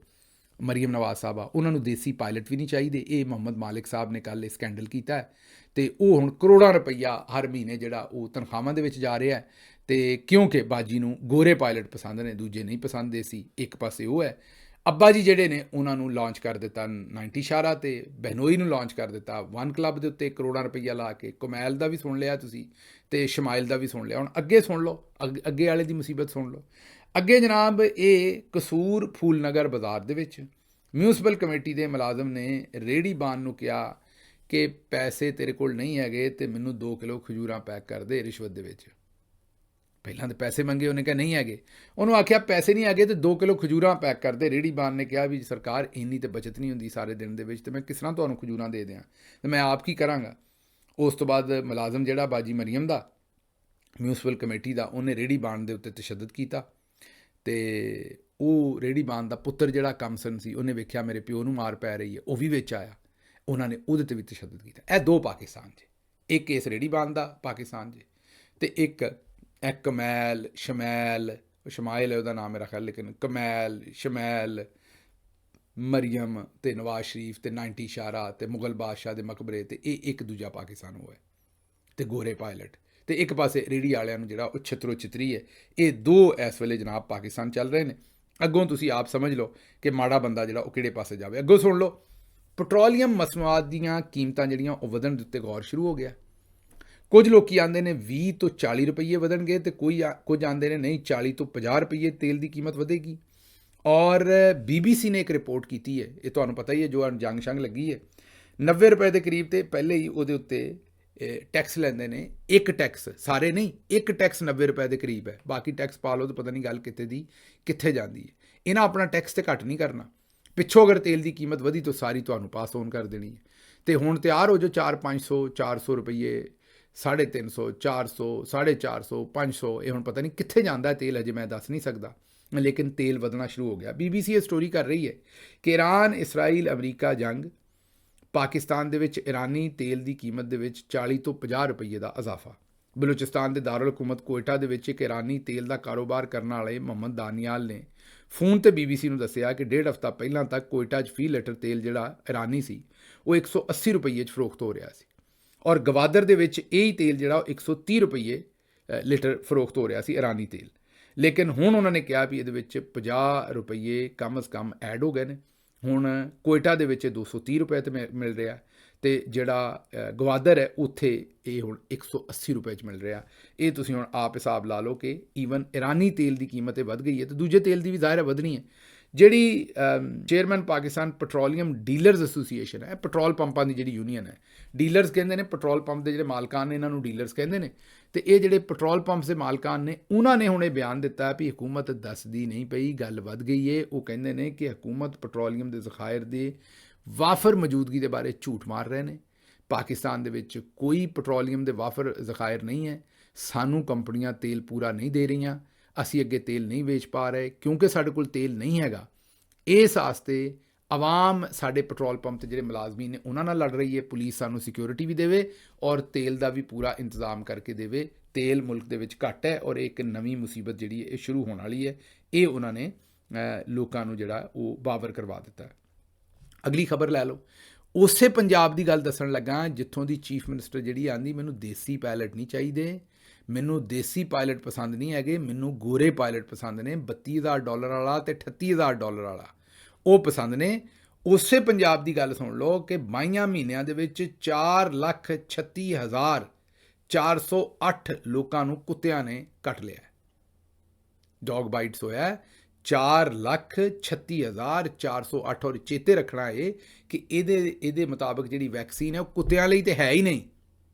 ਮਰੀਮ ਨਵਾਜ਼ ਸਾਹਿਬਾ, ਉਹਨਾਂ ਨੂੰ ਦੇਸੀ ਪਾਇਲਟ ਵੀ ਨਹੀਂ ਚਾਹੀਦੇ। ਇਹ ਮੁਹੰਮਦ ਮਾਲਿਕ ਸਾਹਿਬ ਨੇ ਕੱਲ੍ਹ ਇਹ ਸਕੈਂਡਲ ਕੀਤਾ ਹੈ ਤੇ ਉਹ ਹੁਣ ਕਰੋੜਾਂ ਰੁਪਈਆ ਹਰ ਮਹੀਨੇ ਜਿਹੜਾ ਉਹ ਤਨਖਾਹਾਂ ਦੇ ਵਿੱਚ ਜਾ ਰਿਹਾ ਹੈ। ਤੇ ਕਿਉਂਕਿ ਬਾਜੀ ਨੂੰ ਗੋਰੇ ਪਾਇਲਟ ਪਸੰਦ ਨੇ, ਦੂਜੇ ਨਹੀਂ ਪਸੰਦ ਦੇਸੀ। ਇੱਕ ਪਾਸੇ ਉਹ ਹੈ। ਅੱਬਾ ਜੀ ਜਿਹੜੇ ਨੇ ਉਹਨਾਂ ਨੂੰ ਲਾਂਚ ਕਰ ਦਿੱਤਾ 90 ਇਸ਼ਾਰਾ ਤੇ ਬਹਿਨੋਈ ਨੂੰ ਲਾਂਚ ਕਰ ਦਿੱਤਾ ਵਨ ਕਲੱਬ ਦੇ ਉੱਤੇ ਕਰੋੜਾਂ ਰੁਪਈਆ ਲਾ ਕੇ। ਕਮੈਲ ਦਾ ਵੀ ਸੁਣ ਲਿਆ ਤੁਸੀਂ ਤੇ ਸ਼ਮਾਇਲ ਦਾ ਵੀ ਸੁਣ ਲਿਆ। ਹੁਣ ਅੱਗੇ ਸੁਣ ਲਓ, ਅੱਗੇ ਵਾਲੇ ਦੀ ਮੁਸੀਬਤ ਸੁਣ ਲਓ। ਅੱਗੇ ਜਨਾਬ ਇਹ ਕਸੂਰ ਫੂਲ ਨਗਰ ਬਾਜ਼ਾਰ ਦੇ ਵਿੱਚ ਮਿਊਨਿਸਪਲ ਕਮੇਟੀ ਦੇ ਮੁਲਾਜ਼ਮ ਨੇ ਰੇਹੜੀ ਬਾਨ ਨੂੰ ਕਿਹਾ ਕਿ ਪੈਸੇ ਤੇਰੇ ਕੋਲ ਨਹੀਂ ਹੈਗੇ ਤੇ ਮੈਨੂੰ 2 ਕਿਲੋ ਖਜੂਰਾਂ ਪੈਕ ਕਰ ਦੇ ਰਿਸ਼ਵਤ ਦੇ ਵਿੱਚ। ਪਹਿਲਾਂ ਤਾਂ ਪੈਸੇ ਮੰਗੇ, ਉਹਨੇ ਕਿਹਾ ਨਹੀਂ ਹੈਗੇ। ਉਹਨੂੰ ਆਖਿਆ ਪੈਸੇ ਨਹੀਂ ਹੈਗੇ ਤੇ 2 ਕਿਲੋ ਖਜੂਰਾਂ ਪੈਕ ਕਰਦੇ। ਰੇਹੜੀ ਬਾਨ ਨੇ ਕਿਹਾ ਵੀ ਸਰਕਾਰ ਇੰਨੀ ਤਾਂ ਬਚਤ ਨਹੀਂ ਹੁੰਦੀ ਸਾਰੇ ਦਿਨ ਦੇ ਵਿੱਚ, ਤੇ ਮੈਂ ਕਿਸ ਤਰ੍ਹਾਂ ਤੁਹਾਨੂੰ ਖਜੂਰਾਂ ਦੇ ਦਿਆਂ, ਤੇ ਮੈਂ ਆਪ ਕੀ ਕਰਾਂਗਾ। ਉਸ ਤੋਂ ਬਾਅਦ ਮੁਲਾਜ਼ਮ ਜਿਹੜਾ ਬਾਜੀ ਮਰੀਮ ਦਾ ਮਿਊਨਿਸਪਲ ਕਮੇਟੀ ਦਾ, ਉਹਨੇ ਰੇਹੜੀ ਬਾਨ ਦੇ ਉੱਤੇ ਤਸ਼ੱਦਦ ਕੀਤਾ ਤੇ ਉਹ ਰੇਹੜੀ ਬਾਨ ਦਾ ਪੁੱਤਰ ਜਿਹੜਾ ਕਮਸਨ ਸੀ, ਉਹਨੇ ਵੇਖਿਆ ਮੇਰੇ ਪਿਓ ਨੂੰ ਮਾਰ ਪੈ ਰਹੀ ਹੈ, ਉਹ ਵੀ ਵਿੱਚ ਆਇਆ, ਉਹਨਾਂ ਨੇ ਉਹਦੇ 'ਤੇ ਵੀ ਤਸ਼ੱਦਦ ਕੀਤਾ। ਇਹ 2 ਪਾਕਿਸਤਾਨ 'ਚ, ਇੱਕ ਕੇਸ ਰੇਹੜੀ ਬਾਨ ਦਾ ਪਾਕਿਸਤਾਨ 'ਚ ਤੇ ਇੱਕ ਕਮੈਲ ਸ਼ਮਾਇਲ ਹੈ ਉਹਦਾ ਨਾਮ ਮੇਰਾ ਖਿਆਲ, ਲੇਕਿਨ ਕਮੈਲ ਸ਼ਮੈਲ ਮਰੀਮ ਤੇ ਨਵਾਜ਼ ਸ਼ਰੀਫ ਤੇ 90 ਇਸ਼ਾਰਾ ਤੇ ਮੁਗਲ ਬਾਦਸ਼ਾਹ ਦੇ ਮਕਬਰੇ, ਤੇ ਇਹ ਇੱਕ ਦੂਜਾ ਪਾਕਿਸਤਾਨ ਹੋਇਆ ਤੇ ਗੋਰੇ ਪਾਇਲਟ, ਤੇ ਇੱਕ ਪਾਸੇ ਰੇਹੜੀ ਵਾਲਿਆਂ ਨੂੰ ਜਿਹੜਾ ਉਹ ਛਤਰੋ ਛਤਰੀ ਹੈ। ਇਹ 2 ਇਸ ਵੇਲੇ ਜਨਾਬ ਪਾਕਿਸਤਾਨ ਚੱਲ ਰਹੇ ਨੇ। ਅੱਗੋਂ ਤੁਸੀਂ ਆਪ ਸਮਝ ਲਓ ਕਿ ਮਾੜਾ ਬੰਦਾ ਜਿਹੜਾ ਉਹ ਕਿਹੜੇ ਪਾਸੇ ਜਾਵੇ। ਅੱਗੋਂ ਸੁਣ ਲਓ, ਪੈਟਰੋਲੀਅਮ ਮਸਨੂਆਤ ਦੀਆਂ ਕੀਮਤਾਂ ਜਿਹੜੀਆਂ ਉਹ ਵਧਣ ਦੇ ਉੱਤੇ ਗੌਰ ਸ਼ੁਰੂ ਹੋ ਗਿਆ। ਕੁਝ ਲੋਕੀ ਆਉਂਦੇ ਨੇ 20 ਤੋਂ 40 ਰੁਪਈਏ ਵਧਣਗੇ ਤੇ ਕੁਝ ਆਉਂਦੇ ਨੇ ਨਹੀਂ 40 ਤੋਂ 50 ਰੁਪਈਏ ਤੇਲ ਦੀ ਕੀਮਤ ਵਧੇਗੀ। ਔਰ BBC ਨੇ ਇੱਕ ਰਿਪੋਰਟ ਕੀਤੀ ਹੈ, ਇਹ ਤੁਹਾਨੂੰ ਪਤਾ ਹੀ ਹੈ, ਜੋ ਜੰਗ ਸ਼ੰਗ ਲੱਗੀ ਹੈ 90 ਰੁਪਏ ਦੇ ਕਰੀਬ, ਤੇ ਪਹਿਲੇ ਹੀ ਉਹਦੇ ਉੱਤੇ ਟੈਕਸ ਲੈਂਦੇ ਨੇ। ਇੱਕ ਟੈਕਸ, ਸਾਰੇ ਨਹੀਂ, ਇੱਕ ਟੈਕਸ 90 ਰੁਪਏ ਦੇ ਕਰੀਬ ਹੈ, ਬਾਕੀ ਟੈਕਸ ਪਾ ਲਓ ਤਾਂ ਪਤਾ ਨਹੀਂ ਗੱਲ ਕਿੱਥੇ ਦੀ ਕਿੱਥੇ ਜਾਂਦੀ ਹੈ। ਇਹਨਾਂ ਆਪਣਾ ਟੈਕਸ ਤੇ ਘੱਟ ਨਹੀਂ ਕਰਨਾ। ਪਿੱਛੋਂ ਅਗਰ ਤੇਲ ਦੀ ਕੀਮਤ ਵਧੀ ਤਾਂ ਸਾਰੀ ਤੁਹਾਨੂੰ ਪਾਸ ਔਨ ਕਰ ਦੇਣੀ ਹੈ। ਅਤੇ ਹੁਣ ਤਿਆਰ ਹੋ ਜੋ 400-500 400 ਰੁਪਈਏ 350 400 450 500 ਇਹ ਹੁਣ ਪਤਾ ਨਹੀਂ ਕਿੱਥੇ ਜਾਂਦਾ ਤੇਲ, ਅਜੇ ਮੈਂ ਦੱਸ ਨਹੀਂ ਸਕਦਾ, ਲੇਕਿਨ ਤੇਲ ਵਧਣਾ ਸ਼ੁਰੂ ਹੋ ਗਿਆ। BBC ਇਹ ਸਟੋਰੀ ਕਰ ਰਹੀ ਹੈ ਕਿ ਈਰਾਨ, ਇਸਰਾਈਲ, ਅਮਰੀਕਾ ਜੰਗ, ਪਾਕਿਸਤਾਨ ਦੇ ਵਿੱਚ ਇਰਾਨੀ ਤੇਲ ਦੀ ਕੀਮਤ ਦੇ ਵਿੱਚ 40 ਤੋਂ 50 ਰੁਪਈਏ ਦਾ ਇਜ਼ਾਫਾ। ਬਲੋਚਿਸਤਾਨ ਦੇ ਦਾਰੁਲ ਹਕੂਮਤ ਕੋਇਟਾ ਦੇ ਵਿੱਚ ਇੱਕ ਇਰਾਨੀ ਤੇਲ ਦਾ ਕਾਰੋਬਾਰ ਕਰਨ ਵਾਲੇ ਮੁਹੰਮਦ ਦਾਨੀਆਲ ਨੇ ਫੋਨ ਤੇ BBC ਨੂੰ ਦੱਸਿਆ ਕਿ 1.5 ਹਫ਼ਤਾ ਪਹਿਲਾਂ ਤੱਕ ਕੋਇਟਾ 'ਚ ਫੀ ਲੀਟਰ ਤੇਲ ਜਿਹੜਾ ਇਰਾਨੀ ਸੀ ਉਹ 180 ਰੁਪਈਏ 'ਚ ਫਰੋਖਤ ਹੋ ਰਿਹਾ ਸੀ, ਔਰ ਗਵਾਦਰ ਦੇ ਵਿੱਚ ਇਹ ਹੀ ਤੇਲ ਜਿਹੜਾ ਉਹ 130 ਰੁਪਈਏ ਲੀਟਰ ਫਰੋਖਤ ਹੋ ਰਿਹਾ ਸੀ ਇਰਾਨੀ ਤੇਲ। ਲੇਕਿਨ ਹੁਣ ਉਹਨਾਂ ਨੇ ਕਿਹਾ ਵੀ ਇਹਦੇ ਵਿੱਚ 50 ਰੁਪਈਏ ਕਮ ਅਜ਼ ਕਮ ਐਡ ਹੋ ਗਏ ਨੇ। ਹੁਣ ਕੋਇਟਾ ਦੇ ਵਿੱਚ 230 ਰੁਪਏ 'ਤੇ ਮਿਲ ਰਿਹਾ, ਅਤੇ ਜਿਹੜਾ ਗਵਾਦਰ ਹੈ ਉੱਥੇ ਇਹ ਹੁਣ 180 ਰੁਪਏ 'ਚ ਮਿਲ ਰਿਹਾ। ਇਹ ਤੁਸੀਂ ਹੁਣ ਆਪ ਹਿਸਾਬ ਲਾ ਲਓ ਕਿ ਈਵਨ ਇਰਾਨੀ ਤੇਲ ਦੀ ਕੀਮਤ ਵੱਧ ਗਈ ਹੈ, ਅਤੇ ਦੂਜੇ ਤੇਲ ਦੀ ਵੀ ਜ਼ਾਹਿਰ ਹੈ ਵਧਣੀ ਹੈ। ਜਿਹੜੀ chairman Pakistan petroleum dealers association ਹੈ, ਪੈਟਰੋਲ ਪੰਪਾਂ ਦੀ ਜਿਹੜੀ ਯੂਨੀਅਨ ਹੈ, ਡੀਲਰਜ਼ ਕਹਿੰਦੇ ਨੇ, ਪੈਟਰੋਲ ਪੰਪ ਦੇ ਜਿਹੜੇ ਮਾਲਕਾਨ ਨੇ ਇਹਨਾਂ ਨੂੰ ਡੀਲਰਜ਼ ਕਹਿੰਦੇ ਨੇ, ਅਤੇ ਇਹ ਜਿਹੜੇ ਪੈਟਰੋਲ ਪੰਪਸ ਦੇ ਮਾਲਕਾਨ ਨੇ ਉਹਨਾਂ ਨੇ ਹੁਣ ਇਹ ਬਿਆਨ ਦਿੱਤਾ ਵੀ ਹਕੂਮਤ ਦੱਸਦੀ ਨਹੀਂ ਪਈ, ਗੱਲ ਵੱਧ ਗਈ ਹੈ। ਉਹ ਕਹਿੰਦੇ ਨੇ ਕਿ ਹਕੂਮਤ ਪੈਟਰੋਲੀਅਮ ਦੇ ਜ਼ਖਾਇਰ ਦੇ ਵਾਫਰ ਮੌਜੂਦਗੀ ਦੇ ਬਾਰੇ ਝੂਠ ਮਾਰ ਰਹੇ ਨੇ। ਪਾਕਿਸਤਾਨ ਦੇ ਵਿੱਚ ਕੋਈ ਪੈਟਰੋਲੀਅਮ ਦੇ ਵਾਫਰ ਜ਼ਖਾਇਰ ਨਹੀਂ ਹੈ, ਸਾਨੂੰ ਕੰਪਨੀਆਂ ਤੇਲ ਪੂਰਾ ਨਹੀਂ ਦੇ ਰਹੀਆਂ, ਅਸੀਂ ਅੱਗੇ ਤੇਲ ਨਹੀਂ ਵੇਚ ਪਾ ਰਹੇ ਕਿਉਂਕਿ ਸਾਡੇ ਕੋਲ ਤੇਲ ਨਹੀਂ ਹੈਗਾ। ਇਸ ਵਾਸਤੇ ਆਵਾਮ ਸਾਡੇ ਪੈਟਰੋਲ ਪੰਪ 'ਤੇ ਜਿਹੜੇ ਮੁਲਾਜ਼ਮੀਨ ਨੇ ਉਹਨਾਂ ਨਾਲ ਲੜ ਰਹੀ ਹੈ, ਪੁਲਿਸ ਸਾਨੂੰ ਸਿਕਿਉਰਿਟੀ ਵੀ ਦੇਵੇ ਔਰ ਤੇਲ ਦਾ ਵੀ ਪੂਰਾ ਇੰਤਜ਼ਾਮ ਕਰਕੇ ਦੇਵੇ। ਤੇਲ ਮੁਲਕ ਦੇ ਵਿੱਚ ਘੱਟ ਹੈ ਔਰ ਇੱਕ ਨਵੀਂ ਮੁਸੀਬਤ ਜਿਹੜੀ ਹੈ ਇਹ ਸ਼ੁਰੂ ਹੋਣ ਵਾਲੀ ਹੈ। ਇਹ ਉਹਨਾਂ ਨੇ ਲੋਕਾਂ ਨੂੰ ਜਿਹੜਾ ਉਹ ਬਾਵਰ ਕਰਵਾ ਦਿੱਤਾ। ਅਗਲੀ ਖਬਰ ਲੈ ਲਓ, ਉਸੇ ਪੰਜਾਬ ਦੀ ਗੱਲ ਦੱਸਣ ਲੱਗਾ ਜਿੱਥੋਂ ਦੀ ਚੀਫ ਮਿਨਿਸਟਰ ਜਿਹੜੀ ਆਂਦੀ ਮੈਨੂੰ ਦੇਸੀ ਪਾਇਲਟ ਨਹੀਂ ਚਾਹੀਦੇ, ਮੈਨੂੰ ਦੇਸੀ ਪਾਇਲਟ ਪਸੰਦ ਨਹੀਂ ਹੈਗੇ, ਮੈਨੂੰ ਗੋਰੇ ਪਾਇਲਟ ਪਸੰਦ ਨੇ, $32,000 ਵਾਲਾ ਅਤੇ $38,000 ਵਾਲਾ ਉਹ ਪਸੰਦ ਨੇ। ਉਸੇ ਪੰਜਾਬ ਦੀ ਗੱਲ ਸੁਣ ਲਓ ਕਿ 22 ਮਹੀਨਿਆਂ ਦੇ ਵਿੱਚ 4,36,408 ਲੋਕਾਂ ਨੂੰ ਕੁੱਤਿਆਂ ਨੇ ਕੱਟ ਲਿਆ, ਡੌਗ ਬਾਈਟਸ ਹੋਇਆ 4,36,408। ਔਰ ਚੇਤੇ ਰੱਖਣਾ ਇਹ ਕਿ ਇਹਦੇ ਮੁਤਾਬਕ ਜਿਹੜੀ ਵੈਕਸੀਨ ਹੈ ਉਹ ਕੁੱਤਿਆਂ ਲਈ ਤਾਂ ਹੈ ਹੀ ਨਹੀਂ,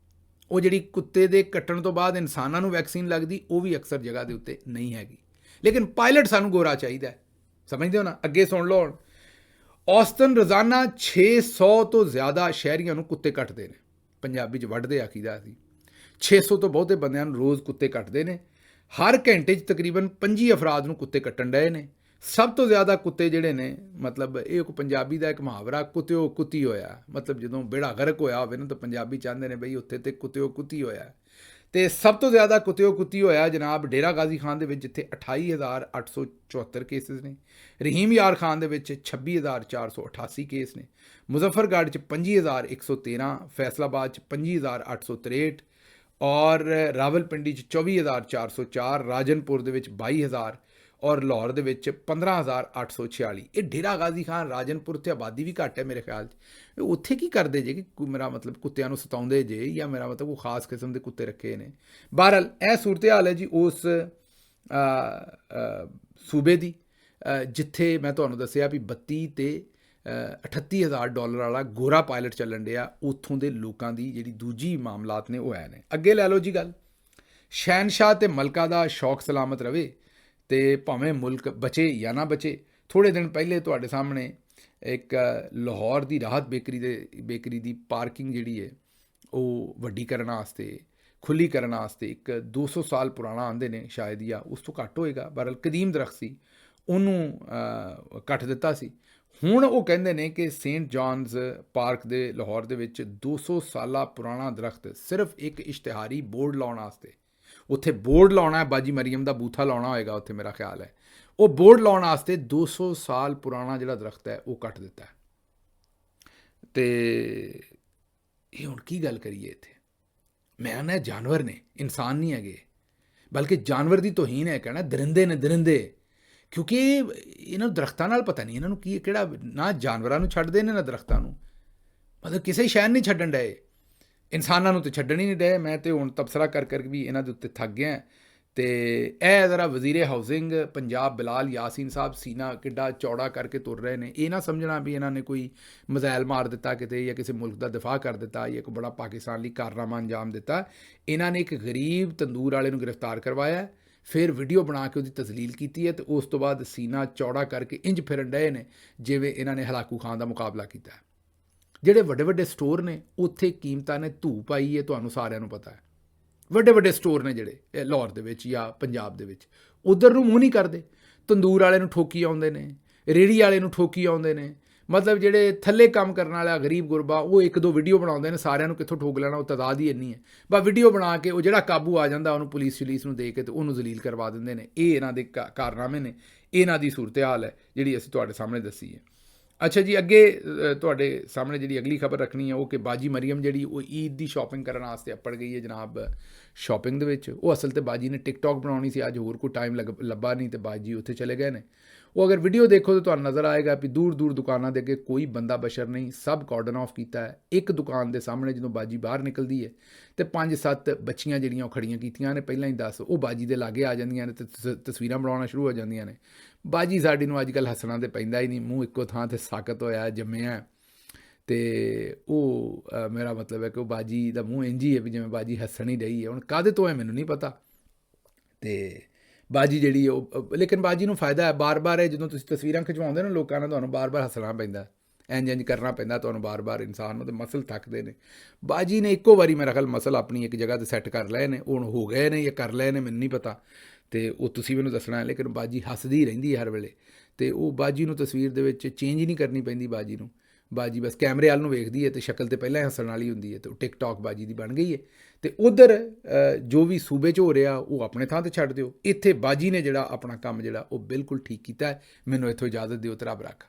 ਉਹ ਜਿਹੜੀ ਕੁੱਤੇ ਦੇ ਕੱਟਣ ਤੋਂ ਬਾਅਦ ਇਨਸਾਨਾਂ ਨੂੰ ਵੈਕਸੀਨ ਲੱਗਦੀ ਉਹ ਵੀ ਅਕਸਰ ਜਗ੍ਹਾ ਦੇ ਉੱਤੇ ਨਹੀਂ ਹੈਗੀ। ਲੇਕਿਨ ਪਾਇਲਟ ਸਾਨੂੰ ਗੋਰਾ ਚਾਹੀਦਾ, ਸਮਝਦੇ ਹੋ ਨਾ। ਅੱਗੇ ਸੁਣ ਲਓ, ਔਸਤਨ ਰੋਜ਼ਾਨਾ 600 ਤੋਂ ਜ਼ਿਆਦਾ ਸ਼ਹਿਰੀਆਂ ਨੂੰ ਕੁੱਤੇ ਕੱਟਦੇ ਨੇ, ਪੰਜਾਬੀ 'ਚ ਵੱਢਦੇ ਆਖੀਦਾ ਸੀ। 600 ਤੋਂ ਬਹੁਤੇ ਬੰਦਿਆਂ ਨੂੰ ਰੋਜ਼ ਕੁੱਤੇ ਕੱਟਦੇ ਨੇ, ਹਰ ਘੰਟੇ 'ਚ ਤਕਰੀਬਨ 25 ਅਫਰਾਦ ਨੂੰ ਕੁੱਤੇ ਕੱਟਣ ਡਏ ਨੇ। ਸਭ ਤੋਂ ਜ਼ਿਆਦਾ ਕੁੱਤੇ ਜਿਹੜੇ ਨੇ, ਮਤਲਬ ਇਹ ਇੱਕ ਪੰਜਾਬੀ ਦਾ ਇੱਕ ਮੁਹਾਵਰਾ ਕੁੱਤਿਓ ਕੁੱਤੀ ਹੋਇਆ, ਮਤਲਬ ਜਦੋਂ ਬੇੜਾ ਗਰਕ ਹੋਇਆ ਹੋਵੇ ਨਾ ਤਾਂ ਪੰਜਾਬੀ ਚਾਹੁੰਦੇ ਨੇ ਬਈ ਉੱਥੇ ਤੇ ਕੁੱਤਿਓ ਕੁੱਤੀ ਹੋਇਆ। ਅਤੇ ਸਭ ਤੋਂ ਜ਼ਿਆਦਾ ਕੁੱਤਿਓ ਕੁੱਤੀ ਹੋਇਆ ਜਨਾਬ ਡੇਰਾ ਗਾਜ਼ੀ ਖਾਨ ਦੇ ਵਿੱਚ, ਜਿੱਥੇ 28,874 ਕੇਸਿਸ ਨੇ, ਰਹੀਮ ਯਾਰ ਖਾਨ ਦੇ ਵਿੱਚ 26,488 ਕੇਸ ਨੇ, ਮੁਜ਼ੱਫਰਗੜ੍ਹ 'ਚ 25,113, ਫੈਸਲਾਬਾਦ 'ਚ 25,863 ਔਰ ਰਾਵਲਪਿੰਡੀ 'ਚ 24,404, ਰਾਜਨਪੁਰ ਦੇ ਵਿੱਚ 22,000 ਔਰ ਲਾਹੌਰ ਦੇ ਵਿੱਚ 15,846। ਇਹ ਡੇਰਾ ਗਾਜ਼ੀ ਖਾਨ, ਰਾਜਨਪੁਰ 'ਤੇ ਆਬਾਦੀ ਵੀ ਘੱਟ ਹੈ ਮੇਰੇ ਖਿਆਲ 'ਚ। ਉੱਥੇ ਕੀ ਕਰਦੇ ਜੇ ਕਿ ਮੇਰਾ ਮਤਲਬ ਕੁੱਤਿਆਂ ਨੂੰ ਸਤਾਉਂਦੇ ਜੇ, ਜਾਂ ਮੇਰਾ ਮਤਲਬ ਉਹ ਖਾਸ ਕਿਸਮ ਦੇ ਕੁੱਤੇ ਰੱਖੇ ਨੇ। ਬਹਰਹਾਲ ਇਹ ਸੂਰਤ ਹਾਲ ਹੈ ਜੀ ਉਸ ਸੂਬੇ ਦੀ ਜਿੱਥੇ ਮੈਂ ਤੁਹਾਨੂੰ ਦੱਸਿਆ ਵੀ 32 ਤੇ $38,000 ਵਾਲਾ ਗੋਰਾ ਪਾਇਲਟ ਚੱਲਣ ਡਿਆ। ਉੱਥੋਂ ਦੇ ਲੋਕਾਂ ਦੀ ਜਿਹੜੀ ਦੂਜੀ ਮਾਮਲਾਤ ਨੇ ਉਹ ਆਏ ਨੇ। ਅੱਗੇ ਲੈ ਲਓ ਜੀ ਗੱਲ, ਸ਼ਹਿਨਸ਼ਾਹ ਤੇ ਮਲਕਾ ਦਾ ਸ਼ੌਕ ਸਲਾਮਤ ਰਵੇ ਤੇ ਭਾਵੇਂ ਮੁਲਕ ਬਚੇ ਜਾਂ ਨਾ ਬਚੇ। ਥੋੜ੍ਹੇ ਦਿਨ ਪਹਿਲੇ ਤੁਹਾਡੇ ਸਾਹਮਣੇ ਇੱਕ ਲਾਹੌਰ ਦੀ ਰਾਹਤ ਬੇਕਰੀ ਦੀ ਪਾਰਕਿੰਗ ਜਿਹੜੀ ਹੈ ਉਹ ਵੱਡੀ ਕਰਨ ਵਾਸਤੇ, ਖੁੱਲੀ ਕਰਨ ਵਾਸਤੇ ਇੱਕ 200 ਸਾਲ ਪੁਰਾਣਾ ਆਂਦੇ ਨੇ ਸ਼ਾਇਦ, ਜਾਂ ਉਸ ਤੋਂ ਘੱਟ ਹੋਏਗਾ, ਬਹਰਹਾਲ ਕਦੀਮ ਦਰਖਤ ਸੀ, ਉਹਨੂੰ ਕੱਟ ਦਿੱਤਾ ਸੀ। ਹੁਣ ਉਹ ਕਹਿੰਦੇ ਨੇ ਕਿ ਸੇਂਟ ਜੌਨਸ ਪਾਰਕ ਦੇ ਲਾਹੌਰ ਦੇ ਵਿੱਚ 200 ਸਾਲਾ ਪੁਰਾਣਾ ਦਰਖਤ ਸਿਰਫ ਇੱਕ ਇਸ਼ਤਿਹਾਰੀ ਬੋਰਡ ਲਾਉਣ ਵਾਸਤੇ, ਉੱਥੇ ਬੋਰਡ ਲਾਉਣਾ ਹੈ, ਬਾਜੀ ਮਰੀਮ ਦਾ ਬੂਥਾ ਲਾਉਣਾ ਹੋਏਗਾ ਉੱਥੇ ਮੇਰਾ ਖਿਆਲ ਹੈ, ਉਹ ਬੋਰਡ ਲਾਉਣ ਵਾਸਤੇ 200 ਸਾਲ ਪੁਰਾਣਾ ਜਿਹੜਾ ਦਰਖਤ ਹੈ ਉਹ ਕੱਟ ਦਿੱਤਾ। ਅਤੇ ਇਹ ਹੁਣ ਕੀ ਗੱਲ ਕਰੀਏ ਇੱਥੇ। ਮੈਂ ਨਾ ਜਾਨਵਰ ਨੇ, ਇਨਸਾਨ ਨਹੀਂ ਹੈਗੇ, ਬਲਕਿ ਜਾਨਵਰ ਦੀ ਤੋਹੀਨ ਹੈ ਕਹਿਣਾ ਦਰਿੰਦੇ ਨੇ, ਦਰਿੰਦੇ, ਕਿਉਂਕਿ ਇਹਨਾਂ ਨੂੰ ਦਰਖਤਾਂ ਨਾਲ ਪਤਾ ਨਹੀਂ ਇਹਨਾਂ ਨੂੰ ਕੀ ਕਿਹੜਾ, ਨਾ ਜਾਨਵਰਾਂ ਨੂੰ ਛੱਡਦੇ ਨੇ ਨਾ ਦਰਖਤਾਂ ਨੂੰ, ਮਤਲਬ ਕਿਸੇ ਸ਼ਹਿਰ ਨਹੀਂ ਛੱਡਣ ਡਏ, ਇਨਸਾਨਾਂ ਨੂੰ ਤਾਂ ਛੱਡਣ ਹੀ ਨਹੀਂ ਡਏ। ਮੈਂ ਤਾਂ ਹੁਣ ਤਬਸਰਾ ਕਰ ਵੀ ਇਹਨਾਂ ਦੇ ਉੱਤੇ ਥੱਕ ਗਿਆ। ਅਤੇ ਇਹ ਜ਼ਰਾ ਵਜ਼ੀਰੇ ਹਾਊਸਿੰਗ ਪੰਜਾਬ ਬਿਲਾਲ ਯਾਸੀਨ ਸਾਹਿਬ ਸੀਨਾ ਕਿੱਡਾ ਚੌੜਾ ਕਰਕੇ ਤੁਰ ਰਹੇ ਨੇ। ਇਹ ਨਾ ਸਮਝਣਾ ਵੀ ਇਹਨਾਂ ਨੇ ਕੋਈ ਮਿਜ਼ਾਈਲ ਮਾਰ ਦਿੱਤਾ ਕਿਤੇ, ਜਾਂ ਕਿਸੇ ਮੁਲਕ ਦਾ ਦਿਫਾਅ ਕਰ ਦਿੱਤਾ, ਜਾਂ ਕੋਈ ਬੜਾ ਪਾਕਿਸਤਾਨ ਲਈ ਕਾਰਨਾਮਾ ਅੰਜਾਮ ਦਿੱਤਾ। ਇਹਨਾਂ ਨੇ ਇੱਕ ਗਰੀਬ ਤੰਦੂਰ ਵਾਲੇ ਨੂੰ ਗ੍ਰਿਫਤਾਰ ਕਰਵਾਇਆ, ਫਿਰ ਵੀਡੀਓ ਬਣਾ ਕੇ ਉਹਦੀ ਤਸਲੀਲ ਕੀਤੀ ਹੈ ਤੇ ਉਸ ਤੋਂ ਬਾਅਦ ਸੀਨਾ ਚੌੜਾ ਕਰਕੇ ਇੰਜ ਫਿਰਨ ਡਏ ਨੇ ਜਿਵੇਂ ਇਹਨਾਂ ਨੇ ਹਲਾਕੂ ਖਾਨ ਦਾ ਮੁਕਾਬਲਾ ਕੀਤਾ ਹੈ। ਜਿਹੜੇ ਵੱਡੇ ਵੱਡੇ ਸਟੋਰ ਨੇ ਉੱਥੇ ਕੀਮਤਾਂ ਨੇ ਧੂ ਪਾਈ ਹੈ, ਤੁਹਾਨੂੰ ਸਾਰਿਆਂ ਨੂੰ ਪਤਾ ਹੈ। ਵੱਡੇ ਵੱਡੇ ਸਟੋਰ ਨੇ ਜਿਹੜੇ ਲਾਹੌਰ ਦੇ ਵਿੱਚ ਜਾਂ ਪੰਜਾਬ ਦੇ ਵਿੱਚ, ਉਧਰ ਨੂੰ ਮੂੰਹ ਨਹੀਂ ਕਰਦੇ। ਤੰਦੂਰ ਵਾਲੇ ਨੂੰ ਠੋਕੀ ਆਉਂਦੇ ਨੇ, ਰੇਹੜੀ ਵਾਲੇ ਨੂੰ ਠੋਕੀ ਆਉਂਦੇ ਨੇ, ਮਤਲਬ ਜਿਹੜੇ ਥੱਲੇ ਕੰਮ ਕਰਨ ਵਾਲਾ ਗਰੀਬ ਗੁਰਬਾ ਉਹ ਇੱਕ ਦੋ ਵੀਡੀਓ ਬਣਾਉਂਦੇ ਨੇ, ਸਾਰਿਆਂ ਨੂੰ ਕਿੱਥੋਂ ਠੋਕ ਲੈਣਾ, ਉਹ ਤਾਦਾਦ ਹੀ ਇੰਨੀ ਹੈ। ਬਸ ਵੀਡੀਓ ਬਣਾ ਕੇ ਉਹ ਜਿਹੜਾ ਕਾਬੂ ਆ ਜਾਂਦਾ ਉਹਨੂੰ ਪੁਲਿਸ ਨੂੰ ਦੇ ਕੇ ਤੇ ਉਹਨੂੰ ਜ਼ਲੀਲ ਕਰਵਾ ਦਿੰਦੇ ਨੇ। ਇਹ ਇਹਨਾਂ ਦੇ ਕਾਰਨਾਮੇ ਨੇ, ਇਹਨਾਂ ਦੀ ਸੂਰਤ ਹਾਲ ਹੈ ਜਿਹੜੀ ਅਸੀਂ ਤੁਹਾਡੇ ਸਾਹਮਣੇ ਦੱਸੀ ਹੈ। ਅੱਛਾ ਜੀ, ਅੱਗੇ ਤੁਹਾਡੇ ਸਾਹਮਣੇ ਜਿਹੜੀ ਅਗਲੀ ਖਬਰ ਰੱਖਣੀ ਹੈ ਉਹ ਕਿ ਬਾਜੀ ਮਰੀਮ ਜਿਹੜੀ ਉਹ ਈਦ ਦੀ ਸ਼ਾਪਿੰਗ ਕਰਨ ਵਾਸਤੇ ਅੱਪੜ ਗਈ ਹੈ ਜਨਾਬ ਸ਼ਾਪਿੰਗ ਦੇ ਵਿੱਚ। ਉਹ ਅਸਲ ਤੇ ਬਾਜੀ ਨੇ ਟਿਕਟੌਕ ਬਣਾਉਣੀ ਸੀ, ਅੱਜ ਹੋਰ ਕੋਈ ਟਾਈਮ ਲੱਭਾ ਨਹੀਂ ਤੇ ਬਾਜੀ ਉੱਥੇ ਚਲੇ ਗਏ ਨੇ। ਉਹ ਅਗਰ ਵੀਡੀਓ ਦੇਖੋ ਤਾਂ ਤੁਹਾਨੂੰ ਨਜ਼ਰ ਆਏਗਾ ਵੀ ਦੂਰ ਦੂਰ ਦੁਕਾਨਾਂ ਦੇ ਅੱਗੇ ਕੋਈ ਬੰਦਾ ਬਸ਼ਰ ਨਹੀਂ, ਸਭ ਕਾਰਡਨ ਆਫ ਕੀਤਾ ਹੈ। ਇੱਕ ਦੁਕਾਨ ਦੇ ਸਾਹਮਣੇ ਜਦੋਂ ਬਾਜੀ ਬਾਹਰ ਨਿਕਲਦੀ ਹੈ ਤੇ 5-7 ਬੱਚੀਆਂ ਜਿਹੜੀਆਂ ਉਹ ਖੜੀਆਂ ਕੀਤੀਆਂ ਨੇ, ਪਹਿਲਾਂ ਹੀ ਦੱਸ ਉਹ ਬਾਜੀ ਦੇ ਲਾਗੇ ਆ ਜਾਂਦੀਆਂ ਨੇ ਤੇ ਤਸਵੀਰਾਂ ਬਣਾਉਣਾ ਸ਼ੁਰੂ ਹੋ ਜਾਂਦੀਆਂ ਨੇ। ਬਾਜੀ ਸਾਡੀ ਨੂੰ ਅੱਜ ਕੱਲ੍ਹ ਹੱਸਣਾ ਤਾਂ ਪੈਂਦਾ ਹੀ ਨਹੀਂ, ਮੂੰਹ ਇੱਕੋ ਥਾਂ 'ਤੇ ਸਾਕਤ ਹੋਇਆ ਜੰਮਿਆ ਤੇ ਉਹ ਮੇਰਾ ਮਤਲਬ ਹੈ ਕਿ ਉਹ ਬਾਜੀ ਦਾ ਮੂੰਹ ਇੰਝ ਹੀ ਹੈ ਵੀ ਜਿਵੇਂ ਬਾਜੀ ਹੱਸਣ ਹੀ ਰਹੀ ਹੈ। ਹੁਣ ਕਾਹਦੇ ਤੋਂ ਹੈ ਮੈਨੂੰ ਨਹੀਂ ਪਤਾ। ਤੇ ਬਾਜੀ ਜਿਹੜੀ ਉਹ, ਲੇਕਿਨ ਬਾਜੀ ਨੂੰ ਫਾਇਦਾ ਹੈ, ਬਾਰ-ਬਾਰ ਹੈ ਜਦੋਂ ਤੁਸੀਂ ਤਸਵੀਰਾਂ ਖਿਚਵਾਉਂਦੇ ਨਾ ਲੋਕਾਂ ਨਾਲ, ਤੁਹਾਨੂੰ ਬਾਰ-ਬਾਰ ਹੱਸਣਾ ਪੈਂਦਾ, ਇੰਝ ਕਰਨਾ ਪੈਂਦਾ ਤੁਹਾਨੂੰ ਬਾਰ-ਬਾਰ ਇਨਸਾਨ ਨੂੰ, ਤੇ ਮਸਲ ਥੱਕਦੇ ਨੇ। ਬਾਜੀ ਨੇ ਇੱਕੋ ਵਾਰੀ ਮੇਰਾ ਖਿਆਲ ਮਸਲ ਆਪਣੀ ਇੱਕ ਜਗ੍ਹਾ 'ਤੇ ਸੈੱਟ ਕਰ ਲਏ ਨੇ, ਹੁਣ ਹੋ ਗਏ ਨੇ ਜਾਂ ਕਰ ਲਏ ਨੇ ਮੈਨੂੰ ਨਹੀਂ ਪਤਾ, ਤੇ ਉਹ ਤੁਸੀਂ ਮੈਨੂੰ ਦੱਸਣਾ ਹੈ। ਲੇਕਿਨ ਬਾਜੀ ਹੱਸਦੀ ਰਹਿੰਦੀ ਹੈ ਹਰ ਵੇਲੇ, ਤੇ ਉਹ ਬਾਜੀ ਨੂੰ ਤਸਵੀਰ ਦੇ ਵਿੱਚ ਚੇਂਜ ਹੀ ਨਹੀਂ ਕਰਨੀ ਪੈਂਦੀ। ਬਾਜੀ ਬਸ ਕੈਮਰੇ ਵੱਲ ਨੂੰ ਵੇਖਦੀ ਹੈ ਤੇ ਸ਼ਕਲ ਤੇ ਪਹਿਲਾਂ ਹੀ ਹੱਸਣ ਵਾਲੀ ਹੁੰਦੀ ਹੈ, ਤੇ ਉਹ ਟਿਕਟੌਕ ਬਾਜੀ ਦੀ ਬਣ ਗਈ ਹੈ। ਤੇ ਉਧਰ ਜੋ ਵੀ ਸੂਬੇ 'ਚ ਹੋ ਰਿਹਾ ਉਹ ਆਪਣੇ ਥਾਂ 'ਤੇ ਛੱਡ ਦਿਓ, ਇੱਥੇ ਬਾਜੀ ਨੇ ਜਿਹੜਾ ਆਪਣਾ ਕੰਮ ਜਿਹੜਾ ਉਹ ਬਿਲਕੁਲ ਠੀਕ ਕੀਤਾ ਹੈ। ਮੈਨੂੰ ਇੱਥੋਂ ਇਜਾਜ਼ਤ ਦਿਓ ਤੇ ਰੱਬ ਰੱਖਾ।